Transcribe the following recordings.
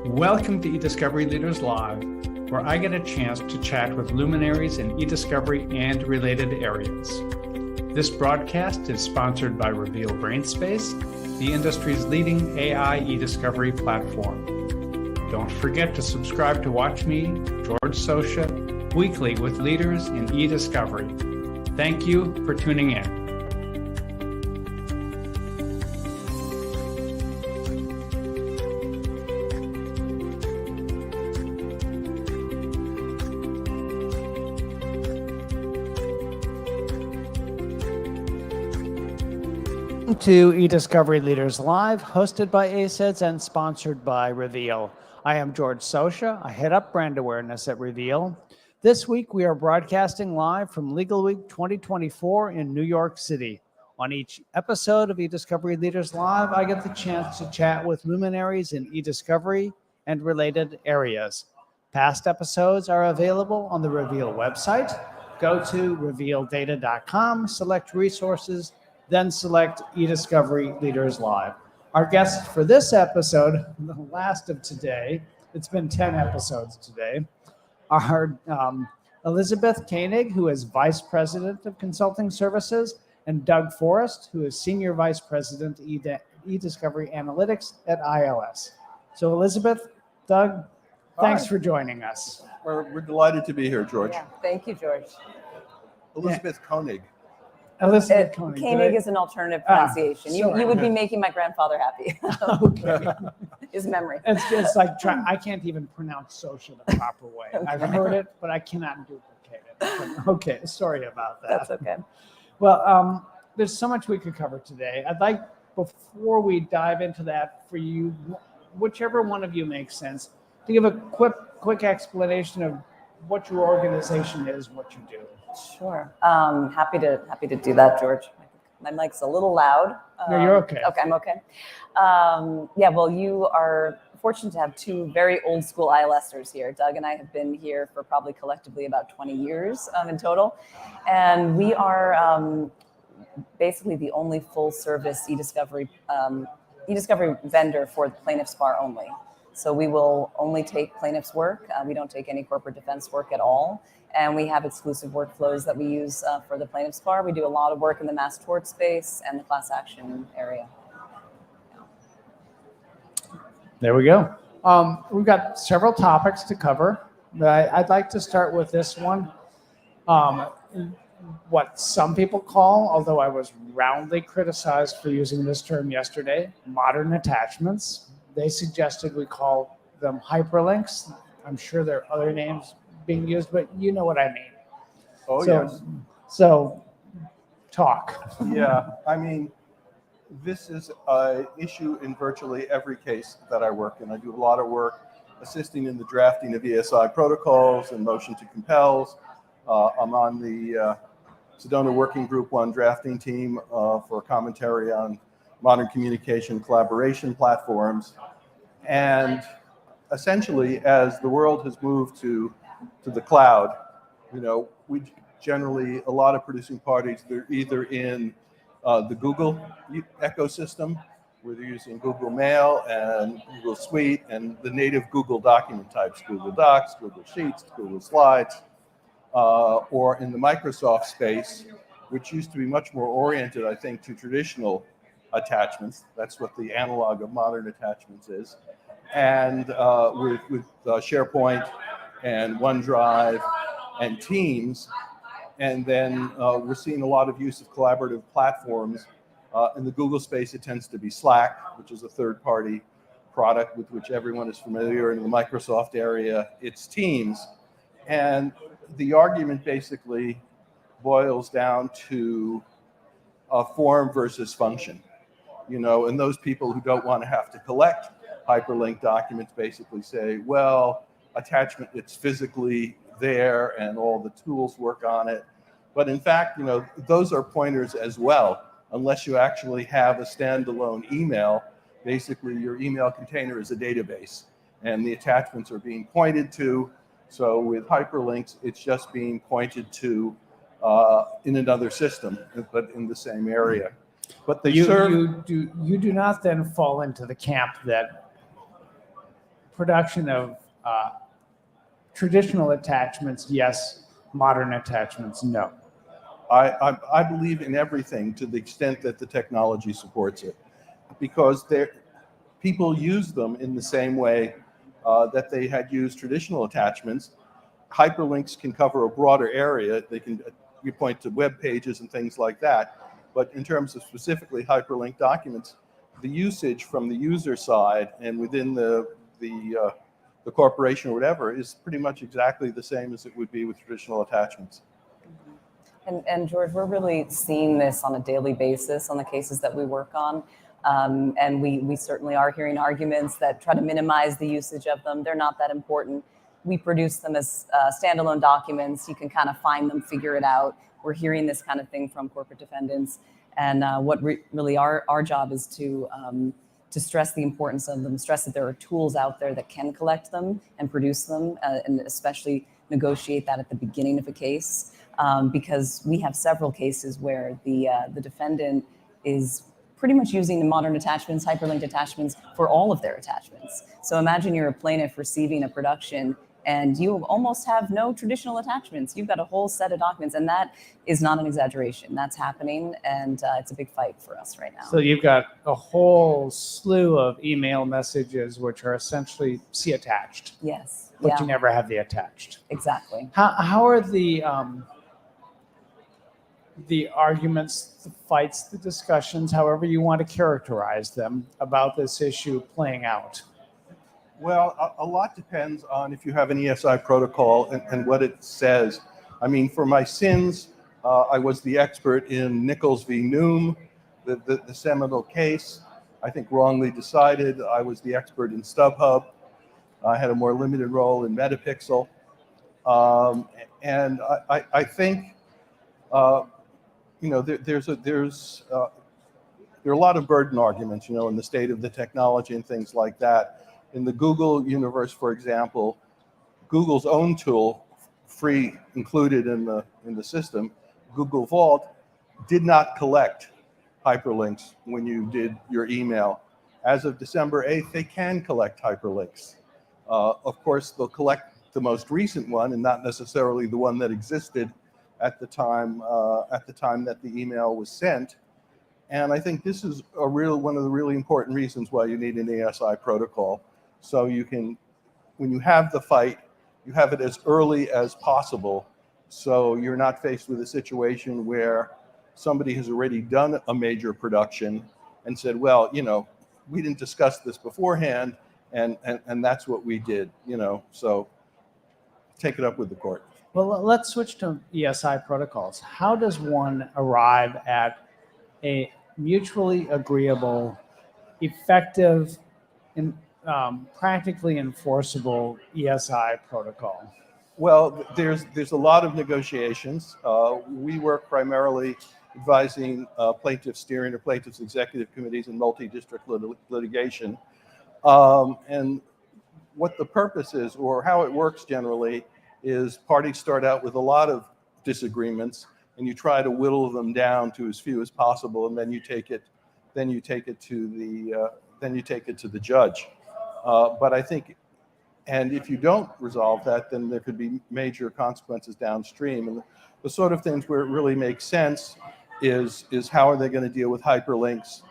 Welcome to eDiscovery Leaders Live, where I get a chance to chat with luminaries in eDiscovery and related areas. This broadcast is sponsored by Reveal Brainspace, the industry's leading AI eDiscovery platform. Don't forget to subscribe to watch me, George Socha, weekly with leaders in eDiscovery. Thank you for tuning in. To eDiscovery Leaders Live, hosted by ACEDS and sponsored by Reveal. I am George Socha. I head up brand awareness at Reveal. This week, we are broadcasting live from Legalweek 2024 in New York City. On each episode of eDiscovery Leaders Live, I get the chance to chat with luminaries in eDiscovery and related areas. Past episodes are available on the Reveal website. Go to revealdata.com, select resources, then select eDiscovery Leaders Live. Our guest for this episode, the last of today, it's been 10 episodes today, are Elizabeth Koenig, who is Vice President of Consulting Services, and Doug Forrest, who is Senior Vice President eDiscovery Analytics at ILS. So Elizabeth, Doug, thanks for joining us. We're delighted to be here, George. Yeah, thank you, George. Elizabeth Koenig. Elizabeth Koenig. Koenig is an alternative pronunciation. You would be making my grandfather happy. Okay. His memory. It's just like I can't even pronounce Socha the proper way. Okay. I've heard it, but I cannot duplicate it. Okay, sorry about that. That's okay. Well, there's so much we could cover today. I'd like, before we dive into that, for you, whichever one of you makes sense, to give a quick explanation of what your organization is, what you do. Sure. Happy to do that, George. My mic's a little loud. No, you're okay. Okay, I'm okay. Well, you are fortunate to have two very old school ILSers here. Doug and I have been here for probably collectively about 20 years in total. And we are basically the only full service eDiscovery vendor for the plaintiff's bar only. So we will only take plaintiff's work. We don't take any corporate defense work at all. And we have exclusive workflows that we use for the plaintiff's bar. We do a lot of work in the mass tort space and the class action area. There we go. We've got several topics to cover. I'd like to start with this one. What some people call, although I was roundly criticized for using this term yesterday, modern attachments. They suggested we call them hyperlinks. I'm sure there are other names being used, but you know what I mean. Oh, yes. So talk. Yeah, I mean, this is an issue in virtually every case that I work in. I do a lot of work assisting in the drafting of ESI protocols and motion to compels. I'm on the Sedona Working Group 1 drafting team for a commentary on modern communication collaboration platforms. And essentially, as the world has moved to the cloud, we generally, a lot of producing parties, they're either in the Google ecosystem, where they're using Google Mail and Google Suite and the native Google document types, Google Docs, Google Sheets, Google Slides, or in the Microsoft space, which used to be much more oriented, I think, to traditional attachments. That's what the analog of modern attachments is. And with SharePoint and OneDrive and Teams. And then we're seeing a lot of use of collaborative platforms. In the Google space, it tends to be Slack, which is a third-party product with which everyone is familiar. In the Microsoft area, it's Teams. And the argument basically boils down to form versus function. And those people who don't want to have to collect hyperlink documents basically say, well, attachment, it's physically there and all the tools work on it. But in fact, those are pointers as well. Unless you actually have a standalone email, basically your email container is a database and the attachments are being pointed to. So with hyperlinks, it's just being pointed to in another system, but in the same area. But they you do not then fall into the camp that production of traditional attachments, yes. Modern attachments, no. I believe in everything to the extent that the technology supports it, because people use them in the same way that they had used traditional attachments. Hyperlinks can cover a broader area. You point to web pages and things like that. But in terms of specifically hyperlinked documents, the usage from the user side and within the corporation or whatever is pretty much exactly the same as it would be with traditional attachments. And George, we're really seeing this on a daily basis on the cases that we work on. And we certainly are hearing arguments that try to minimize the usage of them. They're not that important. We produce them as standalone documents. You can kind of find them, figure it out. We're hearing this kind of thing from corporate defendants. And what really our job is to stress the importance of them, stress that there are tools out there that can collect them and produce them, and especially negotiate that at the beginning of a case. Because we have several cases where the defendant is pretty much using the modern attachments, hyperlinked attachments, for all of their attachments. So imagine you're a plaintiff receiving a production and you almost have no traditional attachments. You've got a whole set of documents, and that is not an exaggeration. That's happening, and it's a big fight for us right now. So you've got a whole slew of email messages which are essentially see attached. Yes. But you never have the attached. Exactly. How are the arguments, the fights, the discussions, however you want to characterize them, about this issue playing out? Well, a lot depends on if you have an ESI protocol and what it says. I mean, for my sins, I was the expert in Nichols v. Noom, the seminal case. I think wrongly decided. I was the expert in StubHub. I had a more limited role in Metapixel. And I think, there are a lot of burden arguments, in the state of the technology and things like that. In the Google universe, for example, Google's own tool, free included in the system, Google Vault, did not collect hyperlinks when you did your email. As of December 8th, they can collect hyperlinks. Of course, they'll collect the most recent one and not necessarily the one that existed at the time that the email was sent. And I think this is one of the really important reasons why you need an ASI protocol. So you can, when you have the fight, you have it as early as possible. So you're not faced with a situation where somebody has already done a major production and said, well, we didn't discuss this beforehand, and that's what we did, so take it up with the court. Well, let's switch to ESI protocols. How does one arrive at a mutually agreeable, effective, and practically enforceable ESI protocol? Well, there's a lot of negotiations. We work primarily advising plaintiff steering or plaintiffs' executive committees in multi-district litigation. And what the purpose is, or how it works generally, is parties start out with a lot of disagreements, and you try to whittle them down to as few as possible, and then you take it to the judge. But I think, and if you don't resolve that, then there could be major consequences downstream. And the sort of things where it really makes sense is how are they going to deal with hyperlinks?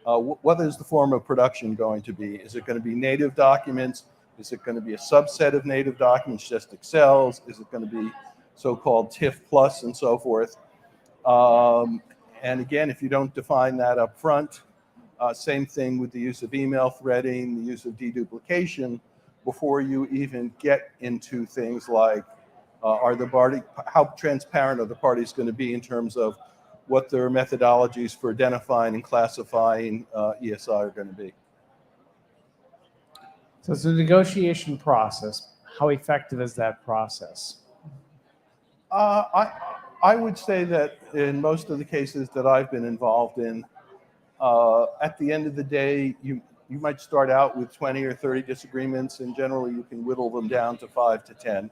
What is the form of production going to be? Is it going to be native documents? Is it going to be a subset of native documents, just Excels? Is it going to be so-called TIFF plus and so forth? And again, if you don't define that up front, same thing with the use of email threading, the use of deduplication, before you even get into things like how transparent are the parties going to be in terms of what their methodologies for identifying and classifying ESI are going to be. So it's a negotiation process. How effective is that process? I would say that in most of the cases that I've been involved in, at the end of the day, you might start out with 20 or 30 disagreements, and generally you can whittle them down to 5 to 10.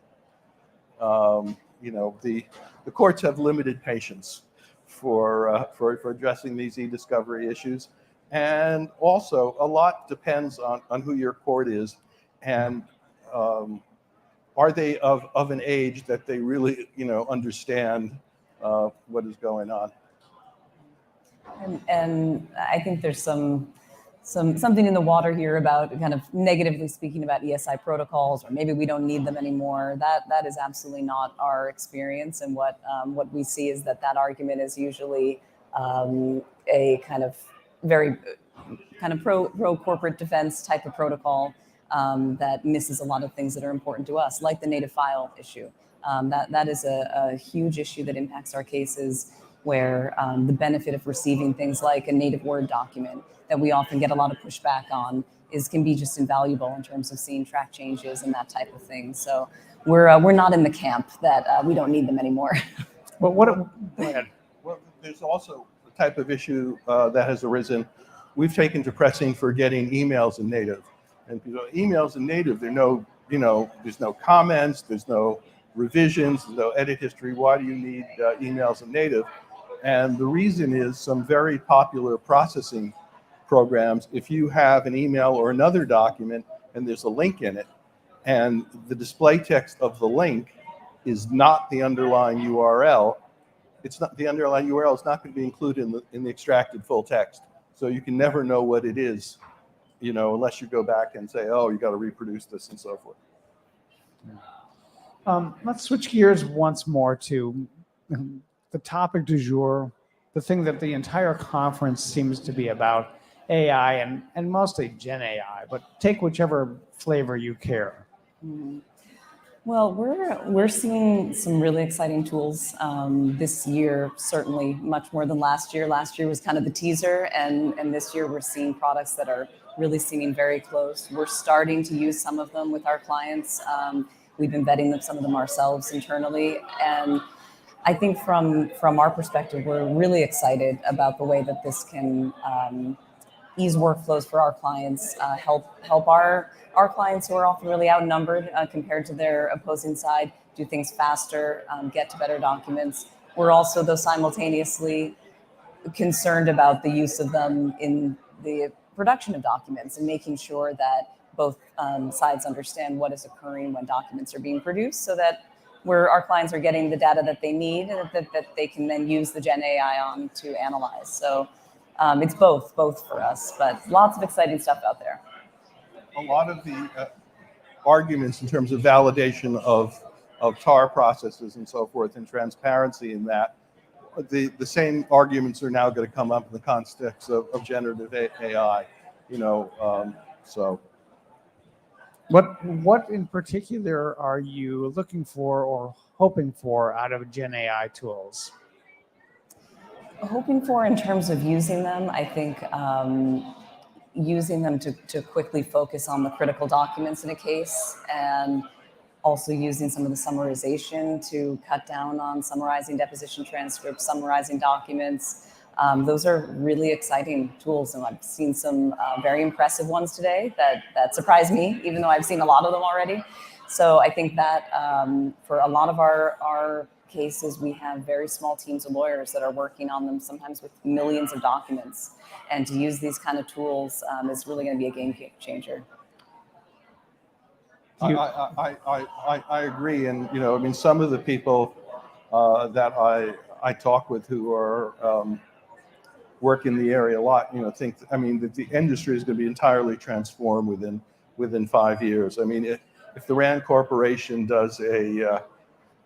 The courts have limited patience for addressing these e-discovery issues. And also, a lot depends on who your court is. and are they of an age that they really, understand what is going on? And I think there's something in the water here about kind of negatively speaking about ESI protocols, or maybe we don't need them anymore. That is absolutely not our experience, and what we see is that argument is usually a kind of very kind of pro corporate defense type of protocol that misses a lot of things that are important to us, like the native file issue. That is a huge issue that impacts our cases, where the benefit of receiving things like a native Word document that we often get a lot of pushback on can be just invaluable in terms of seeing track changes and that type of thing. So we're not in the camp that we don't need them anymore. But go ahead. Well, there's also the type of issue that has arisen. We've taken to pressing for getting emails in native, and emails in native, there's no comments, there's no revisions, there's no edit history. Why do you need emails in native? And the reason is some very popular processing programs. If you have an email or another document and there's a link in it, and the display text of the link is not the underlying URL, the underlying URL is not going to be included in the extracted full text. So you can never know what it is, unless you go back and say, oh, you got to reproduce this and so forth. Let's switch gears once more to the topic du jour, the thing that the entire conference seems to be about, AI and mostly Gen AI, but take whichever flavor you care. Mm-hmm. Well, we're seeing some really exciting tools this year, certainly much more than last year. Last year was kind of the teaser, and this year we're seeing products that are really seeming very close. We're starting to use some of them with our clients. We've been vetting some of them ourselves internally, and I think from our perspective, we're really excited about the way that this can ease workflows for our clients, help our clients who are often really outnumbered compared to their opposing side, do things faster, get to better documents. We're also, though, simultaneously concerned about the use of them in the production of documents and making sure that both sides understand what is occurring when documents are being produced, so that our clients are getting the data that they need and that they can then use the Gen AI on to analyze. So it's both for us, but lots of exciting stuff out there. A lot of the arguments in terms of validation of TAR processes and so forth, and transparency in that, the same arguments are now going to come up in the context of generative AI. So. What in particular are you looking for or hoping for out of Gen AI tools? Hoping for in terms of using them, I think using them to quickly focus on the critical documents in a case, and also using some of the summarization to cut down on summarizing deposition transcripts, summarizing documents. Those are really exciting tools, and I've seen some very impressive ones today that surprised me, even though I've seen a lot of them already. So I think that for a lot of our cases, we have very small teams of lawyers that are working on them, sometimes with millions of documents. And to use these kind of tools is really going to be a game changer. I agree, and some of the people that I talk with who are work in the area a lot, think that the industry is going to be entirely transformed within 5 years. If the Rand Corporation does a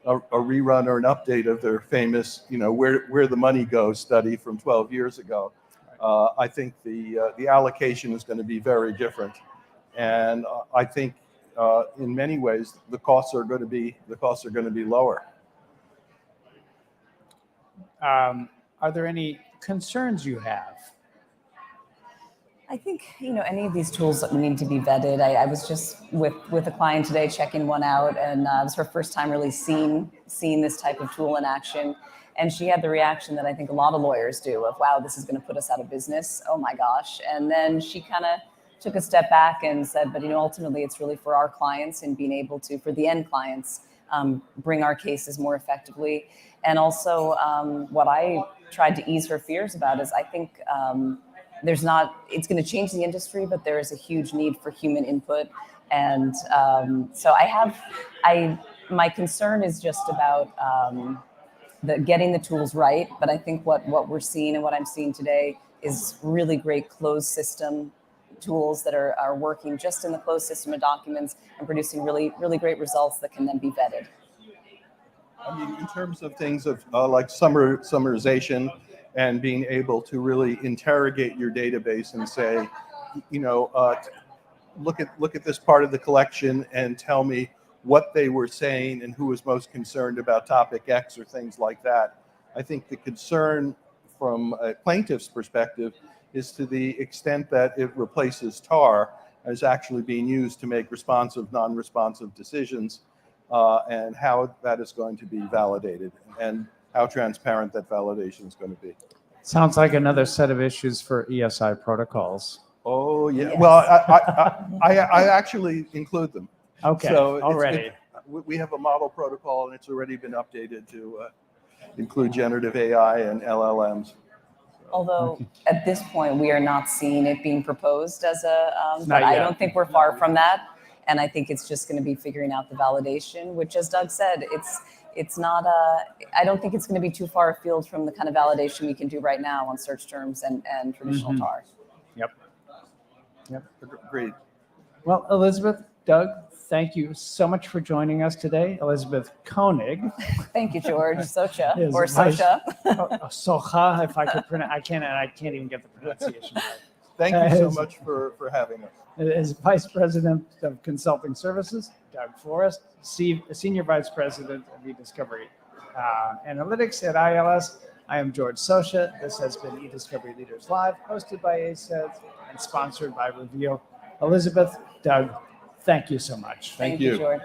rerun or an update of their famous, where the money goes study from 12 years ago, I think the allocation is going to be very different, and I think in many ways the costs are going to be lower. Are there any concerns you have? I think, any of these tools need to be vetted. I was just with a client today checking one out, and it was her first time really seeing this type of tool in action. And she had the reaction that I think a lot of lawyers do of, wow, this is going to put us out of business. Oh my gosh. And then she kind of took a step back and said, but ultimately it's really for our clients and being able to, for the end clients, bring our cases more effectively. And also what I tried to ease her fears about is I think it's going to change the industry, but there is a huge need for human input. And so my concern is just about getting the tools right. But I think what we're seeing and what I'm seeing today is really great closed system tools that are working just in the closed system of documents and producing really, really great results that can then be vetted. I mean, in terms of things of like summarization and being able to really interrogate your database and say, look at this part of the collection and tell me what they were saying and who was most concerned about topic X or things like that. I think the concern from a plaintiff's perspective is to the extent that it replaces TAR as actually being used to make responsive, non-responsive decisions, and how that is going to be validated and how transparent that validation is going to be. Sounds like another set of issues for ESI protocols. Oh yeah. Yes. Well, I actually include them. Okay, So already. We have a model protocol, and it's already been updated to include generative AI and LLMs. Although at this point we are not seeing it being proposed as but Not I yet. don't think we're far from that. And I think it's just going to be figuring out the validation, which, as Doug said, it's not I don't think it's going to be too far afield from the kind of validation we can do right now on search terms and traditional TAR. Yep. Great. Well, Elizabeth, Doug, thank you so much for joining us today. Elizabeth Koenig. Thank you, George. Socha Is or vice- Socha. Socha, if I could pronounce, I can't even get the pronunciation right. Thank you so much for having us. As Vice President of Consulting Services, Doug Forrest, Senior Vice President of eDiscovery Analytics at ILS. I am George Socha. This has been eDiscovery Leaders Live, hosted by ACEDS and sponsored by Reveal. Elizabeth, Doug, thank you so much. Thank you, you. George.